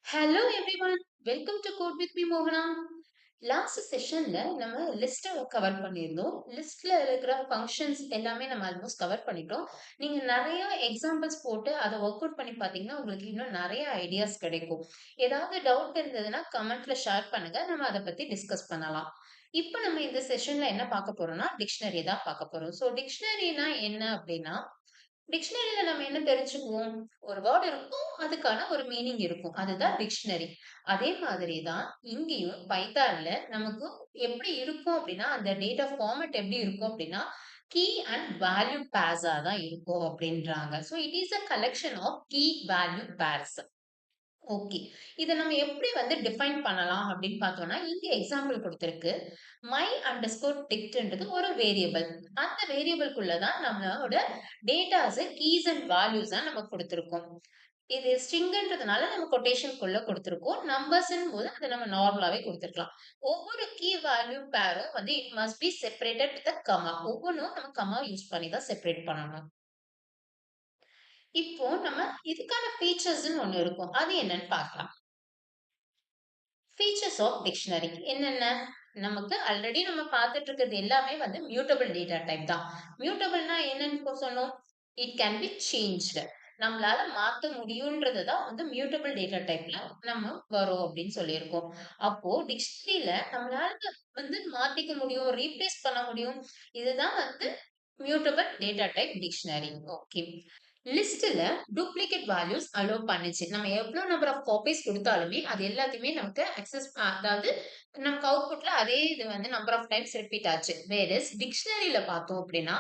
Hello everyone, welcome to code with me மோகனா. Last செஷன்ல நம்ம லிஸ்ட்டை கவர் பண்ணியிருந்தோம். லிஸ்ட்ல இருக்கிற ஃபங்க்ஷன்ஸ் எல்லாமே நம்ம ஆல்மோஸ்ட் கவர் பண்ணிட்டோம். நீங்க நிறைய எக்ஸாம்பிள்ஸ் போட்டு அதை ஒர்க் அவுட் பண்ணி பார்த்தீங்கன்னா உங்களுக்கு இன்னும் நிறைய ஐடியாஸ் கிடைக்கும். ஏதாவது டவுட் இருந்ததுன்னா கமெண்ட்ல ஷேர் பண்ணுங்க, நம்ம அதை பத்தி டிஸ்கஸ் பண்ணலாம். இப்போ நம்ம இந்த செஷன்ல என்ன பார்க்க போறோம்னா டிக்ஷனரி தான் பார்க்க போறோம். ஸோ டிக்ஷனரினா என்ன அப்படின்னா, டிக்ஷனரியில நம்ம என்ன தெரிஞ்சுக்குவோம்? ஒரு வேர்ட் இருக்கும். அதுக்கான ஒரு மீனிங் இருக்கும். அதுதான் டிக்ஷனரி. அதே மாதிரி தான் இங்கேயும் பைத்தான்ல நமக்கு எப்படி இருக்கும் அப்படின்னா, அந்த டேட்டா ஃபார்மேட் எப்படி இருக்கும் அப்படின்னா, கீ அண்ட் வேல்யூ பேர்ஸா தான் இருக்கும் அப்படின்றாங்க. So it is a collection of key value pairs. Okay. இத நம்ம எப்படி டிஃபைன் பண்ணலாம் அப்படின்னு பார்த்தோம்னா, இங்க எக்ஸாம்பிள் குடுத்திருக்கு. my அண்டர்ஸ்கோர் டிக்ட்ன்றது ஒரு வேரியபிள். அந்த வேரியபிள்குள்ள தான் நம்மளோட டேட்டாஸ், கீஸ் அண்ட் வேல்யூஸா நம்ம குடுத்திருக்கோம். இது ஸ்ட்ரிங்ன்றதுனால நம்ம கொட்டேஷன்குள்ள குடுத்திருக்கோம். நம்பர்ஸ்ன்னு போது அத நம்ம நார்மலாவே குடுத்திருக்கலாம். ஒவ்வொரு கீ வேல்யூ பேரும் it must be separated with a comma. ஒவ்வொன்னும் நம்ம கமா யூஸ் பண்ணி தான் செப்பரேட் பண்ணணும். இப்போ நம்ம இதுக்கான ஃபீச்சர்ஸ்ன்னு ஒண்ணு இருக்கும். அது என்னன்னு பார்க்கலாம். ஃபீச்சர்ஸ் ஆஃப் டிக்ஷனரி என்னென்ன? நமக்கு ஆல்ரெடி நம்ம பார்த்துட்டு இருக்கிறது எல்லாமே மியூட்டபிள் டேட்டா டைப் தான். மியூட்டபிள்னா என்னன்னு சொன்னோம்? It can be changed. நம்மளால மாத்த முடியும்ன்றது தான் மியூட்டபிள் டேட்டா டைப்ல நம்ம வரும் அப்படின்னு சொல்லியிருக்கோம். அப்போ டிக்ஷனரியில நம்மளால மாத்திக்க முடியும், ரீப்ளேஸ் பண்ண முடியும். இதுதான் mutable data type dictionary. Okay. லிஸ்ட்ல டூப்ளிகேட் வேல்யூஸ் அலோ பண்ணுச்சு. நம்ம எவ்வளவு நம்பர் ஆஃப் காப்பீஸ் குடுத்தாலுமே, அது எல்லாத்தையுமே நமக்கு அக்சஸ் அதாவது நமக்கு அவுட்புட்ல அதே இது நம்பர் ஆஃப் டைம்ஸ் ரிப்பீட் ஆச்சு. வேறஸ் டிக்ஷனரியில பார்த்தோம் அப்படின்னா,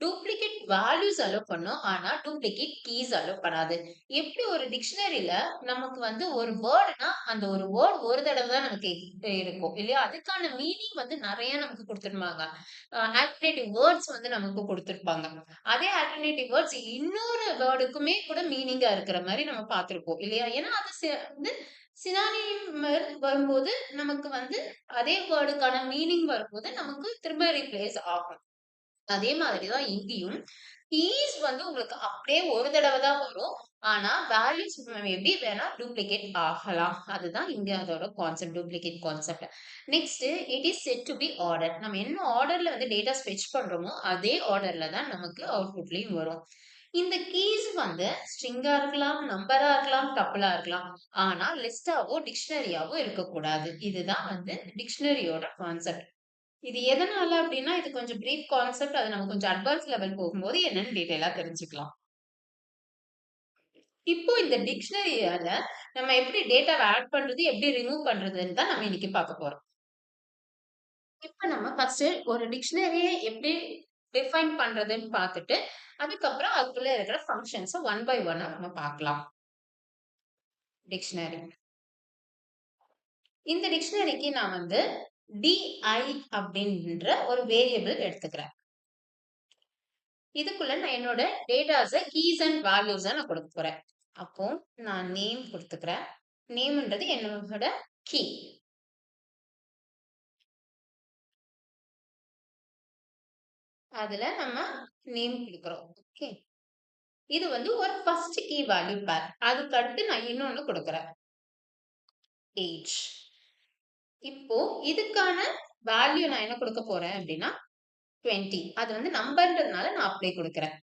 டூப்ளிகேட் வேல்யூஸ் அலோ பண்ணும். ஆனா டூப்ளிகேட் கீஸ் அலோ பண்ணாது. எப்படி ஒரு டிக்ஷனரியில நமக்கு ஒரு வேர்ட்னா, அந்த ஒரு வேர்ட் ஒரு தடவ தான் நமக்கு இருக்கும். இல்லையா? அதுக்கான மீனிங் நெறைய நமக்கு குடுத்திருப்பாங்க. ஆல்டர்னேட்டிவ் வேர்ட்ஸ் நமக்கு குடுத்திருப்பாங்க. அதே ஆல்டர்னேட்டிவ் வேர்ட்ஸ் இன்னொரு வேர்டுக்குமே கூட மீனிங்கா இருக்கிற மாரி நம்ம பார்த்திருப்போம் இல்லையா? ஏன்னா அது சினானிம் வரும்போது நமக்கு அதே வேர்டுக்கான மீனிங் வரும்போது நமக்கு திரும்ப ரீப்ளேஸ் ஆகும். அதே மாதிரி தான் இங்கேயும் கீஸ் உங்களுக்கு அப்படியே ஒரு தடவ தான் வரும். ஆனா வேல்யூஸ் மேபி வேணா டூப்ளிகேட் ஆகலாம். அதுதான் இங்க அதோட concept, duplicate concept. Next it is set to be order. நம்ம என்ன ஆர்டர்ல டேட்டாஸ் ஃபெட்ச் பண்றோமோ அதே ஆர்டர்ல தான் நமக்கு அவுட்புட்லயும் வரும். இந்த கீஸ் ஸ்ட்ரிங்கா இருக்கலாம், நம்பரா இருக்கலாம், டப்பிளா இருக்கலாம். ஆனா லிஸ்டாவோ, டிக்ஷனரியாவோ இருக்கக்கூடாது. இதுதான் டிக்ஷனரியோட கான்செப்ட். இது எதனால அப்டின்னா, இது கொஞ்சம் பிரீஃப் கான்செப்ட். அது நம்ம கொஞ்சம் அட்வான்ஸ் லெவல் போகும்போது என்னன்னு டீட்டெயிலா தெரிஞ்சுக்கலாம். இப்போ இந்த டிக்ஷனரியால நம்ம எப்படி டேட்டாவ ஆட் பண்றது, எப்படி ரிமூவ் பண்றதுன்னு தான் நம்ம இன்னைக்கு பார்க்க போறோம். இப்ப நம்ம ஃபர்ஸ்ட் ஒரு டிக்ஷனரிய எப்படி டிஃபைன் பண்றதுன்னு பார்த்துட்டு, அதுக்கப்புறம் அதுக்குள்ள இருக்கிற ஃபங்ஷன்ஸ ஒன் பை ஒன்னா நம்ம பார்க்கலாம். டிக்ஷனரி. இந்த டிக்ஷனரிக்கு நான் டி அப்படின்ற ஒரு வேரியபிள் எடுத்துக்கிறேன். இதுக்குள்ள நான் என்னோட டேட்டாஸ கீஸ் அண்ட் வேல்யூஸ நான் கொடுக்க போறேன். அப்போ நான் நேம் கொடுத்துக்கிறேன். நேம்ன்றது என்னோட கீ. அதுல நம்ம நேம் கொடுக்கிறோம். ஓகே. இது ஒரு ஃபர்ஸ்ட் கீ வேல்யூ பேர். அதுக்கு அடுத்து நான் இன்னொன்னு கொடுக்கிறேன். ஏஜ். இப்போ இதுக்கான வேல்யூ நான் என்ன கொடுக்க போறேன் அப்படின்னா 20. அது நம்பர்ன்றதுனால நான் அப்ளை கொடுக்கிறேன்.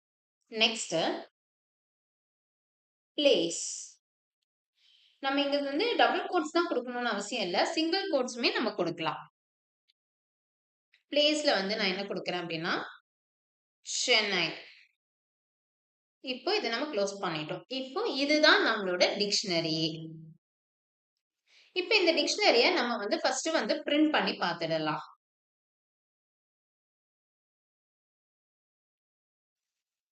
Next place. நம்ம இங்க டபுள் கோட்ஸ் தான் கொடுக்கணும்னு அவசியம் இல்ல. சிங்கிள் கோட்ஸுமே நம்ம கொடுக்கலாம். பிளேஸ்ல நான் என்ன கொடுக்கிறேன் அப்படின்னா சென்னை. இப்போ இதை நம்ம க்ளோஸ் பண்ணிட்டோம். இப்போ இதுதான் நம்மளோட டிக்ஷனரி. இப்போ இந்த டிக்ஷனரிய நம்ம ஃபர்ஸ்ட் பிரிண்ட் பண்ணி பார்த்துடலாம்.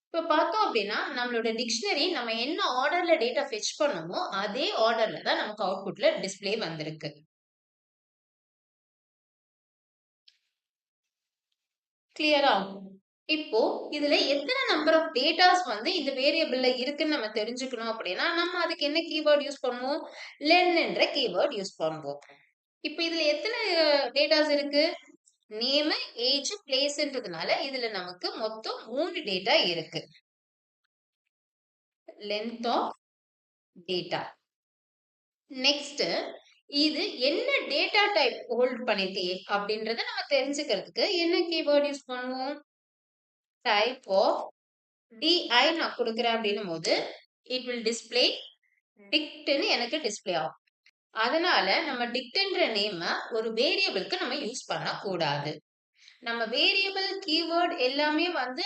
இப்போ பார்த்தோம் அப்படின்னா நம்மளோட டிக்ஷனரி நம்ம என்ன ஆர்டர்ல டேட்டா ஃபெட்ச் பண்ணோமோ அதே ஆர்டர்ல தான் நமக்கு அவுட்புட்ல டிஸ்ப்ளே வந்திருக்கு. கிளியரா? இப்போ இதுல எத்தனை நம்பர் ஆஃப் டேட்டாஸ் இந்த வேரியபிள்ல இருக்குன்னு நம்ம தெரிஞ்சுக்கணும் அப்படின்னா நம்ம அதுக்கு என்ன கீவேர்ட் யூஸ் பண்ணுவோம்? லென் என்ற கீவேர்ட் யூஸ் பண்ணுவோம். இப்போ இதுல எத்தனை டேட்டாஸ் இருக்கு? நேம், ஏஜ், பிளேஸ்ன்றதுனால இதுல நமக்கு மொத்தம் 3 டேட்டா இருக்கு. Length of data. நெக்ஸ்ட் இது என்ன டேட்டா டைப் ஹோல்ட் பண்ணிருக்கு அப்படின்றத நம்ம தெரிஞ்சுக்கிறதுக்கு என்ன கீவேர்ட் யூஸ் பண்ணுவோம்? டைப் ஆஃப் DI நான் கொடுக்குறேன் அப்படின்னும் போது இட் வில் டிஸ்ப்ளே டிக்ட்னு எனக்கு டிஸ்ப்ளே ஆகும். அதனால நம்ம டிக்ட்ன்ற நேம ஒரு வேரியபிளுக்கு நம்ம யூஸ் பண்ணக்கூடாது. நம்ம வேரியபிள் கீவேர்ட் எல்லாமே வந்து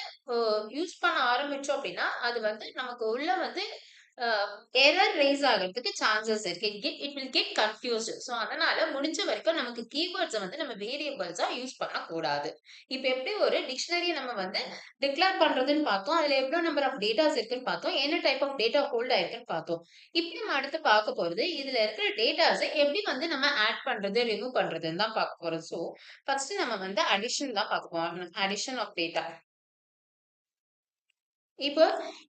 யூஸ் பண்ண ஆரம்பிச்சோம் அப்படின்னா அது வந்து நமக்கு உள்ள வந்து எரர் ரைஸ் ஆகிறதுக்கு சான்சஸ் இருக்கு. It will get confused. So அதனால முடிஞ்ச வரைக்கும் நமக்கு கீவேர்ட்ஸை வந்து நம்ம வேரியபிள்ஸா யூஸ் பண்ணக்கூடாது. இப்போ எப்படி ஒரு டிக்ஷனரியை நம்ம வந்து டிக்ளேர் பண்றதுன்னு பார்த்தோம். அதுல எவ்வளவு நம்பர் ஆஃப் டேட்டாஸ் இருக்குன்னு பார்த்தோம். என்ன டைப் ஆஃப் டேட்டா ஹோல்ட் ஆயிருக்குன்னு பார்த்தோம். இப்போ நம்ம அடுத்து பார்க்க போறது இதுல இருக்கிற டேட்டாஸை எப்படி வந்து நம்ம ஆட் பண்றது ரிமூவ் பண்றதுன்னு தான் பார்க்க போறோம். ஸோ ஃபர்ஸ்ட் நம்ம வந்து அடிஷன் தான் பார்க்க போறோம். Addition of data. இப்போ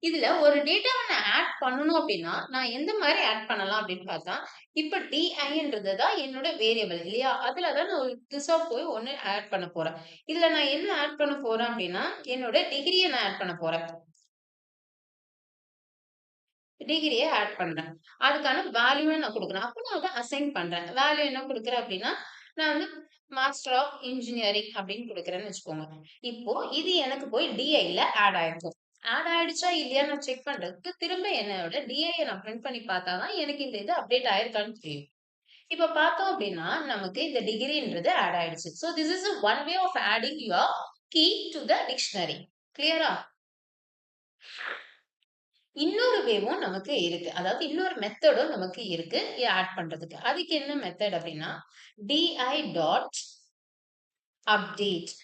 இதுல ஒரு டேட்டாவை நான் ஆட் பண்ணணும் அப்படின்னா நான் எந்த மாதிரி ஆட் பண்ணலாம் அப்படின்னு பார்த்தா இப்ப டிஐன்றது தான் என்னோட வேரியபிள் இல்லையா? அதுலதான் நான் ஒரு புதுசா போய் ஒண்ணு ஆட் பண்ண போறேன். இதுல நான் என்ன ஆட் பண்ண போறேன் அப்படின்னா என்னோட டிகிரியை நான் ஆட் பண்ண போறேன். டிகிரியை ஆட் பண்றேன். அதுக்கான வேல்யூ நான் கொடுக்குறேன். அப்போ நான் அதை அசைன் பண்றேன். வேல்யூ என்ன கொடுக்குறேன் அப்படின்னா நான் வந்து மாஸ்டர் ஆஃப் இன்ஜினியரிங் அப்படின்னு கொடுக்குறேன்னு வச்சுக்கோங்க. இப்போ இது எனக்கு போய் டிஐல ஆட் ஆயிருக்கும். ஆட் ஆயிடுச்சா இல்லையா நான் செக் பண்றதுக்கு திரும்ப என்னோட டிஐயை நான் பிரிண்ட் பண்ணி பார்த்தாதான் எனக்கு இந்த இது அப்டேட் ஆயிருக்கான்னு தெரியும். இப்ப பார்த்தோம் அப்படின்னா நமக்கு இந்த டிகிரின்றது ஆட் ஆயிடுச்சு. So this is one way of adding your key to the dictionary. கிளியரா? இன்னொரு வேவும் நமக்கு இருக்கு. அதாவது இன்னொரு மெத்தடும் நமக்கு இருக்கு ஆட் பண்றதுக்கு. அதுக்கு என்ன மெத்தட் அப்படின்னா டிஐ டாட் அப்டேட்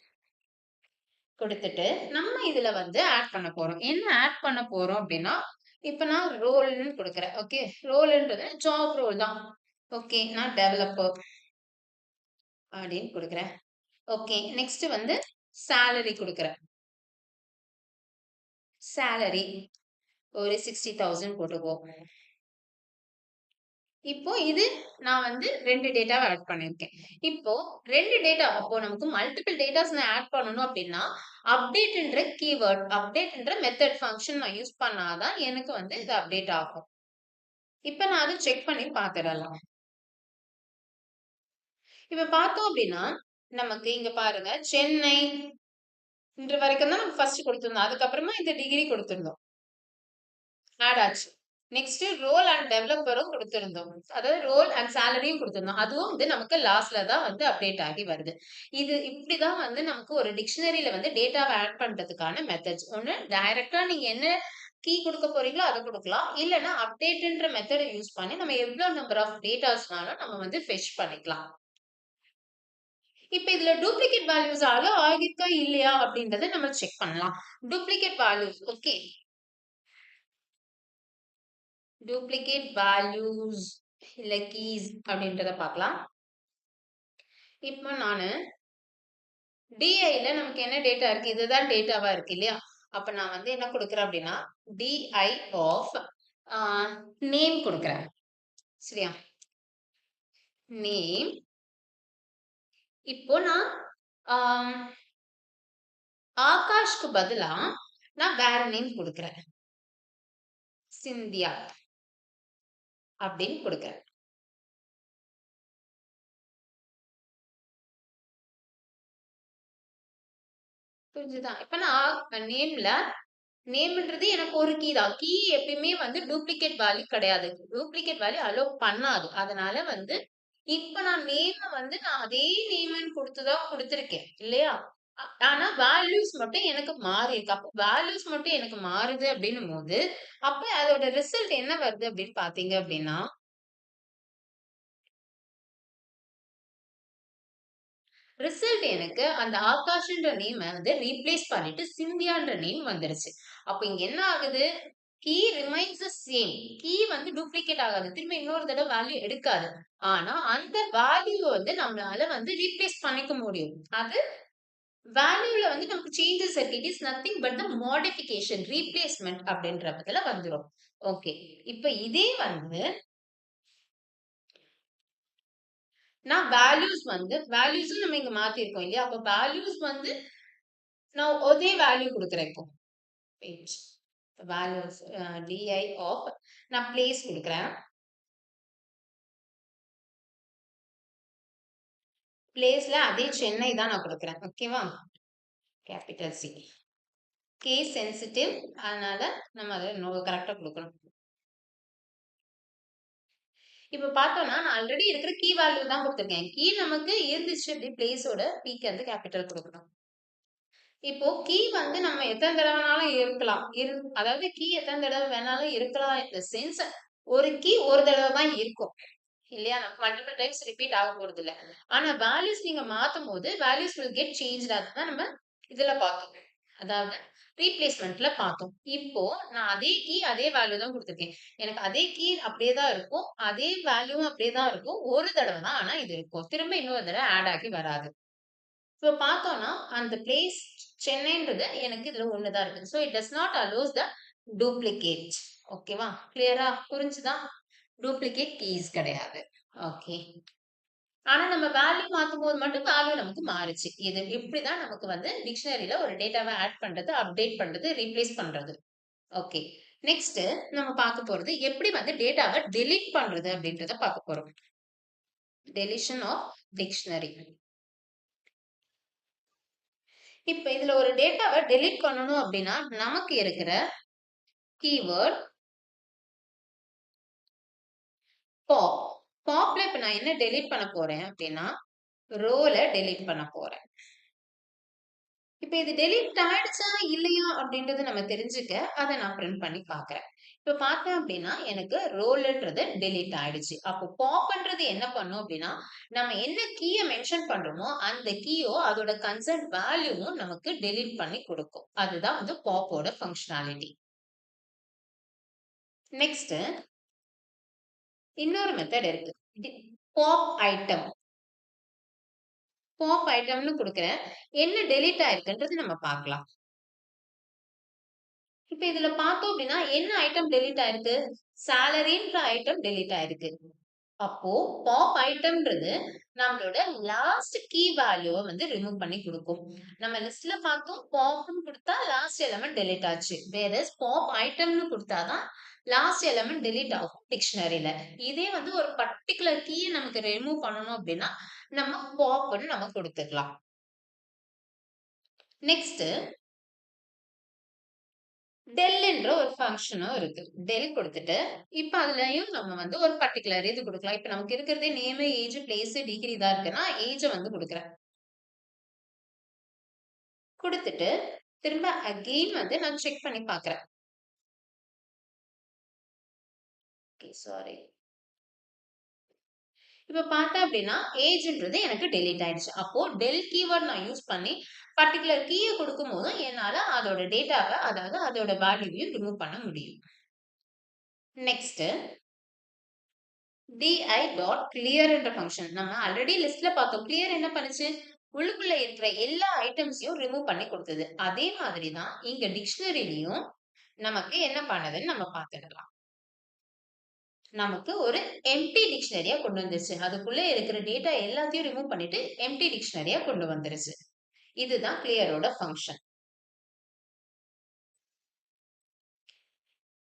கொடுத்துட்டு நம்ம இதுல வந்து ஆட் பண்ண போறோம். என்ன ஆட் பண்ண போறோம் அப்படின்னா இப்ப நான் ரோல்னு கொடுக்குறேன். ஓகே, ரோல்ன்றது ஜாப் ரோல் தான். ஓகே, நான் டெவலப்பர் அப்படின்னு கொடுக்குறேன். ஓகே, நெக்ஸ்ட் வந்து salary கொடுக்குறேன். salary ஒரு 60,000 போட்டுக்கோ. இப்போ இது நான் வந்து 2 டேட்டாவை ஆட் பண்ணியிருக்கேன். இப்போ 2 டேட்டா அப்போ நமக்கு மல்டிபிள் டேட்டாஸ் நான் ஆட் பண்ணணும் அப்படின்னா அப்டேட்ன்ற கீவேர்ட் அப்டேட்ன்ற மெத்தட் ஃபங்க்ஷன் நான் யூஸ் பண்ணாதான் எனக்கு வந்து இது அப்டேட் ஆகும். இப்போ நான் அதை செக் பண்ணி பார்த்துடலாம். இப்ப பார்த்தோம் அப்படின்னா நமக்கு இங்க பாருங்க சென்னை இன்று வரைக்கும் தான் நம்ம ஃபர்ஸ்ட் கொடுத்திருந்தோம். அதுக்கப்புறமா இந்த டிகிரி கொடுத்திருந்தோம். ஆட் ஆச்சு. நெக்ஸ்ட் ரோல் அண்ட் டெவலப்பரும் கொடுத்திருந்தோம். அதாவது ரோல் அண்ட் சேலரியும் கொடுத்திருந்தோம். அதுவும் வந்து நமக்கு லாஸ்ட்ல தான் வந்து அப்டேட் ஆகி வருது. இது இப்படிதான் வந்து நமக்கு ஒரு டிக்ஷனரியில வந்து டேட்டாவை ஆட் பண்றதுக்கான மெத்தட்ஸ். ஒண்ணு டைரக்டா நீங்க என்ன கீ கொடுக்க போறீங்களோ அதை கொடுக்கலாம். இல்லைன்னா அப்டேட்ன்ற மெத்தடை யூஸ் பண்ணி நம்ம எவ்வளவு நம்பர் ஆஃப் டேட்டாஸ்னாலும் நம்ம வந்து ஃபெச் பண்ணிக்கலாம். இப்ப இதுல டூப்ளிகேட் வேல்யூஸ் அலோ ஆகிருக்கா இல்லையா அப்படின்றத நம்ம செக் பண்ணலாம். Duplicate values okay. Duplicate values இல்ல கீஸ் அப்படின்றத பார்க்கலாம். இப்போ நானு டிஐல நமக்கு என்ன டேட்டா இருக்கு? இதுதான் டேட்டாவா இருக்கு இல்லையா? அப்ப நான் வந்து என்ன கொடுக்குறேன் அப்படின்னா டிஐ ஆஃப் நேம் கொடுக்குறேன். சரியா? நேம். இப்போ நான் ஆகாஷ்க்கு பதிலா நான் வேற நேம் கொடுக்குறேன். சிந்தியா அப்படின்னு கொடுக்குறேன். புரிஞ்சுதா? இப்ப நான் நேம்ன்றது எனக்கு ஒரு கீ தான். கீ எப்பயுமே வந்து டூப்ளிகேட் வேல்யூ கிடையாது. டூப்ளிகேட் வேல்யூ அலோ பண்ணாது. அதனால வந்து இப்ப நான் நேம வந்து நான் அதே நேம்ன்னு குடுத்து தான் குடுத்துருக்கேன். இல்லையா? ஆனா வேல்யூஸ் மட்டும் எனக்கு மாறியிருக்கு. அப்ப வேல்யூஸ் மட்டும் எனக்கு மாறுது அப்படின்னும்போது, அப்ப அதோட ரிசல்ட் என்ன வருது அப்படின்னு பார்த்தீங்க அப்படின்னா ரிசல்ட் எனக்கு அந்த ஆகாஷ்ன்ற நேம வந்து ரீப்ளேஸ் பண்ணிட்டு சிந்தியான்ற நேம் வந்துருச்சு. அப்ப இங்க என்ன ஆகுது? Key remains the same. Key வந்து டூப்ளிகேட் ஆகாது. திரும்ப இன்னொரு தடவ வேல்யூ எடுக்காது. ஆனா அந்த வேல்யூவ வந்து நம்மளால வந்து ரீப்ளேஸ் பண்ணிக்க முடியும். அது வேல்யூல வந்து நமக்கு சேஞ்சஸ் இருக்கு. It is nothing but the modification, replacement அப்படின்றதுல வந்துரும். ஓகே. இப்ப இதே வந்து நான் வேல்யூஸும் நம்ம இங்க மாத்திருக்கோம் இல்லையா? அப்ப வேல்யூஸ் வந்து நான் அதே வேல்யூ குடுக்குறேன் இப்போ. வெயிட். வேல்யூஸ் டிஐ ஆஃப் நான் பிளேஸ் குடுக்குறேன். பிளேஸ்ல அதே சென்னை தான் நான் கொடுக்குறேன். ஓகேவா? Capital C. கேஸ் சென்சிட்டிவ், அதனால நம்ம அதை கரெக்டா கொடுக்கணும். இப்ப பார்த்தோம்னா நான் ஆல்ரெடி இருக்கிற கீ வேல்யூ தான் கொடுத்துருக்கேன். கீ நமக்கு இருந்துச்சு அப்படி பிளேஸோட பீக்கு வந்து கேபிட்டல் கொடுக்கணும். இப்போ கீ வந்து நம்ம எத்தனை தடவை வேணாலும் இருக்கலாம். அதாவது கீ எத்தனை தடவை வேணாலும் இருக்கலாம். இந்த சென்ஸ் ஒரு கீ ஒரு தடவை தான் இருக்கும் இல்லையா? நம்ம மல்டிபிள் டைம்ஸ் ரிப்பீட் ஆக போறது இல்ல. ஆனா வேல்யூஸ் நீங்க மாத்தும் போது வேல்யூஸ் வில் கெட் சேஞ்ச்டு. அதுதான் நம்ம இதுல பார்த்தோம். அதாவது ரீப்ளேஸ்மெண்ட்ல பார்த்தோம். இப்போ நான் அதே கீ அதே வேல்யூ தான் கொடுத்துருக்கேன். எனக்கு அதே கீ அப்படியே தான் இருக்கும். அதே வேல்யூவும் அப்படியே தான் இருக்கும். ஒரு தடவை தான் ஆனா இது இருக்கும். திரும்ப இன்னொரு தடவை ஆட் ஆகி வராது. இப்போ பார்த்தோம்னா அந்த பிளேஸ் சென்னைன்றது எனக்கு இதுல ஒண்ணுதான் இருக்கு. So it does not allows the duplicate. ஓகேவா? கிளியரா புரிஞ்சுதா? டூப்ளிகேட் கீஸ் கிடையாது. ஓகே. ஆனா நம்ம வேல்யூ மாத்தும்போது மட்டும் வேல்யூ நமக்கு மாறுச்சு. இது இப்படிதான் நமக்கு வந்து டிக்ஷனரியில ஒரு டேட்டாவை ஆட் பண்றது, அப்டேட் பண்றது, ரீப்ளேஸ் பண்றது. ஓகே. நெக்ஸ்ட் நம்ம பார்க்க போறது எப்படி வந்து டேட்டாவை டெலீட் பண்றது அப்படின்றத பார்க்க போறோம். Deletion of dictionary. இப்ப இதுல ஒரு டேட்டாவை டெலீட் பண்ணணும் அப்படின்னா நமக்கு இருக்கிற கீவேர்ட் பாப். பாப்ல இப்ப நான் என்ன டெலீட் பண்ண போறேன் அப்படின்னா ரோல டெலீட் பண்ண போறேன். இப்ப இது டெலீட் ஆயிடுச்சா இல்லையா அப்படின்றது நம்ம தெரிஞ்சுக்க அதை நான் பிரிண்ட் பண்ணி பாக்குறேன். இப்ப பார்த்தேன் அப்படின்னா எனக்கு ரோல்ன்றது டெலீட் ஆயிடுச்சு. அப்போ பாப்ன்றது என்ன பண்ணும் அப்படின்னா நம்ம என்ன கீயை மென்ஷன் பண்றோமோ அந்த கீயோ அதோட கன்சர்ன் வேல்யூவும் நமக்கு டெலீட் பண்ணி கொடுக்கும். அதுதான் வந்து பாப்போட ஃபங்க்ஷனாலிட்டி. நெக்ஸ்ட் இன்னொரு மெத்தட் இருக்கு. Pop item. பாப் ஐட்டம்னு கொடுக்குறேன். என்ன டெலீட் ஆயிருக்குன்றது நம்ம பார்க்கலாம். இப்ப இதுல பார்த்தோம் அப்படின்னா என்ன ஐட்டம் டெலீட் ஆயிருக்கு? சாலரின்ற ஐட்டம் டெலீட் ஆயிருக்கு. அப்போ பாப் ஐட்டம்ன்றது நம்மளோட லாஸ்ட் கீ வேல்யூவை வந்து ரிமூவ் பண்ணி கொடுக்கும். நம்ம லிஸ்ட்ல பார்த்தோம் பாப்னு கொடுத்தா லாஸ்ட் எலிமெண்ட் டெலீட் ஆச்சு. வேற பாப் ஐட்டம்னு கொடுத்தாதான் லாஸ்ட் எலிமெண்ட் டெலீட் ஆகும் டிக்ஷனரியில. இதே வந்து ஒரு பர்டிகுலர் கீயை நமக்கு ரிமூவ் பண்ணணும் அப்படின்னா நம்ம பாப்னு நம்ம கொடுத்துக்கலாம். நெக்ஸ்ட் டெல்ன்ற ஒரு ஃபங்க்ஷனும் இருக்கு. டெல் கொடுத்துட்டு, இப்ப அதுலயும் நம்ம வந்து ஒரு பர்ட்டிகுலர் இது குடுக்கலாம். இப்ப நமக்கு இருக்கிறதே நேமு, ஏஜ், பிளேஸ், டிகிரி தான் இருக்குன்னா, ஏஜ வந்து குடுக்குறேன். குடுத்துட்டு, திரும்ப அகெயின் வந்து நான் செக் பண்ணி பார்க்கிறேன். Okay, sorry. இப்ப பார்த்தேன் அப்படின்னா, ஏஜ்ன்றது எனக்கு டெலீட் ஆயிடுச்சு. அப்போ டெல் கீவர்ட் நான் யூஸ் பண்ணி பர்ட்டிகுலர் கீய குடுக்கும்போது என்னால அதோட டேட்டாவ, அதாவது அதோட வேல்யூவையும் ரிமூவ் பண்ண முடியும். நெக்ஸ்ட் di.clear என்ற ஃபங்ஷன். நம்ம ஆல்ரெடி லிஸ்ட்ல பார்த்தோம். clear என்ன பண்ணுச்சு? உள்ளுக்குள்ள இருக்கிற எல்லா ஐட்டம்ஸையும் ரிமூவ் பண்ணி கொடுத்தது. அதே மாதிரி தான் இங்க டிக்ஷனரிலயும் நமக்கு என்ன பண்ணுதுன்னு நம்ம பார்த்துடலாம். நமக்கு ஒரு எம்ப்டி டிக்ஷனரியா கொண்டு வந்துருச்சு. அதுக்குள்ள இருக்கிற டேட்டா எல்லாத்தையும் ரிமூவ் பண்ணிட்டு எம்ப்டி டிக்ஷனரியா கொண்டு வந்துருச்சு. இதுதான் clearஓட ஃபங்ஷன்.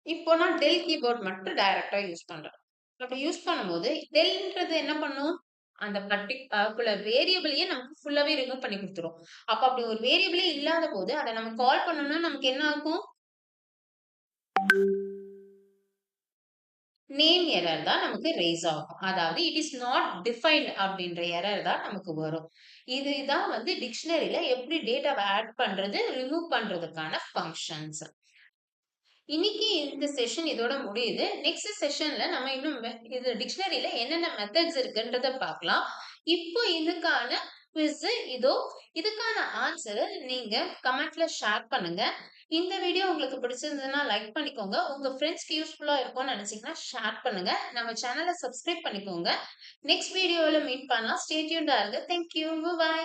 இப்போ நான் டெல் கீபோர்ட் மட்டும் டைரக்டா யூஸ் பண்றேன். அப்படி யூஸ் பண்ணும்போது டெல்ன்றது என்ன பண்ணும்? அந்த பர்ட்டிகுலர் வேரியபிளையே நமக்கு ஃபுல்லாவே ரிமூவ் பண்ணி குடுத்துரும். அப்ப அப்படி ஒரு வேரியபிளே இல்லாத போது அத நம்ம கால் பண்ணோம்னா நமக்கு என்ன ஆகும்? நேம் எரர் தான் நமக்கு ரெய்ஸ் ஆகும். அதாவது இட் இஸ் நாட் டிஃபைன்ட் அப்படின்ற எரர் தான் நமக்கு வரும். இதுதான் வந்து டிக்ஷனரியில எப்படி டேட்டாவ ஆட் பண்றது, ரிமூவ் பண்றதுக்கான ஃபங்ஷன்ஸ். இன்னைக்கு இந்த செஷன் இதோட முடியுது. நெக்ஸ்ட் செஷன்ல நம்ம இன்னும் இது டிக்ஷனரியில என்னென்ன மெத்தட்ஸ் இருக்குன்றத பார்க்கலாம். இப்போ இதுக்கான குவிஸ் இதோ. இதுக்கான ஆன்சர நீங்க கமெண்ட்ல ஷேர் பண்ணுங்க. இந்த வீடியோ உங்களுக்கு பிடிச்சிருந்ததுன்னா லைக் பண்ணிக்கோங்க. உங்க ஃப்ரெண்ட்ஸ்க்கு யூஸ்ஃபுல்லா இருக்கும்னு நினைச்சீங்கன்னா ஷேர் பண்ணுங்க. நம்ம சேனலை சப்ஸ்கிரைப் பண்ணிக்கோங்க. நெக்ஸ்ட் வீடியோல மீட் பண்ணலாம். ஸ்டே டியூன்டா இருங்க. Thank you. பை.